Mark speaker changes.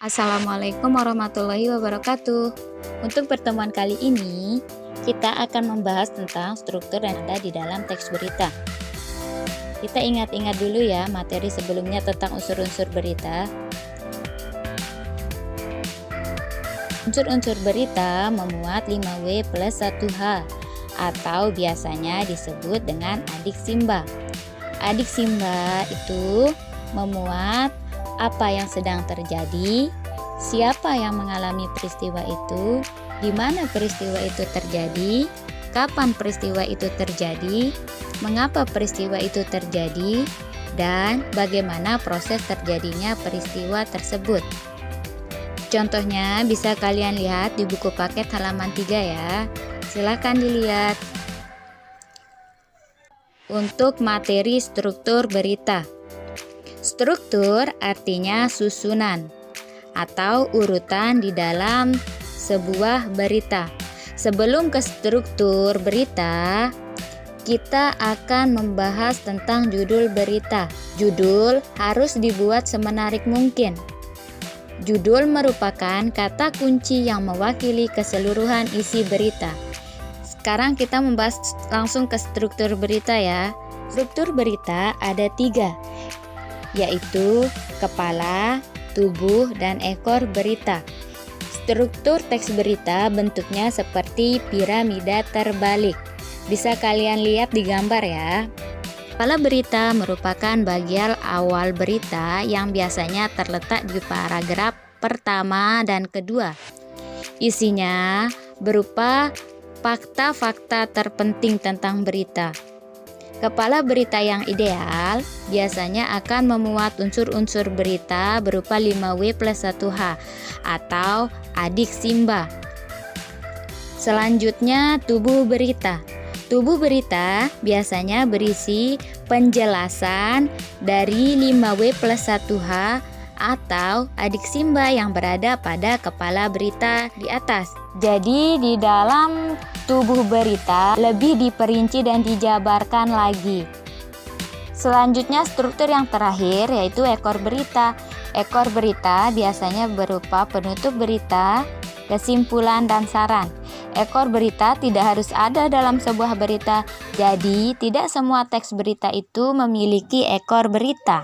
Speaker 1: Assalamualaikum warahmatullahi wabarakatuh. Untuk pertemuan kali ini, kita akan membahas tentang struktur yang ada di dalam teks berita. Kita ingat-ingat dulu ya materi sebelumnya tentang unsur-unsur berita. Unsur-unsur berita memuat 5W plus 1H atau biasanya disebut dengan adik simba. Adik simba itu memuat apa yang sedang terjadi, siapa yang mengalami peristiwa itu, di mana peristiwa itu terjadi, kapan peristiwa itu terjadi, mengapa peristiwa itu terjadi, dan bagaimana proses terjadinya peristiwa tersebut. Contohnya bisa kalian lihat di buku paket halaman 3 ya. Silakan dilihat. Untuk materi struktur berita. Struktur artinya susunan atau urutan di dalam sebuah berita. Sebelum ke struktur berita, kita akan membahas tentang judul berita. Judul harus dibuat semenarik mungkin. Judul merupakan kata kunci yang mewakili keseluruhan isi berita. Sekarang kita membahas langsung ke struktur berita ya. Struktur berita ada 3, yaitu kepala, tubuh, dan ekor berita. Struktur teks berita bentuknya seperti piramida terbalik. Bisa kalian lihat di gambar ya. Kepala berita merupakan bagian awal berita yang biasanya terletak di paragraf pertama dan kedua. Isinya berupa fakta-fakta terpenting tentang berita. Kepala berita yang ideal biasanya akan memuat unsur-unsur berita berupa 5W plus 1H atau adik simba. Selanjutnya tubuh berita. Tubuh berita biasanya berisi penjelasan dari 5W plus 1H atau adik simba yang berada pada kepala berita di atas. Jadi di dalam tubuh berita lebih diperinci dan dijabarkan lagi. Selanjutnya struktur yang terakhir yaitu ekor berita. Ekor berita biasanya berupa penutup berita, kesimpulan, dan saran. Ekor berita tidak harus ada dalam sebuah berita, jadi tidak semua teks berita itu memiliki ekor berita.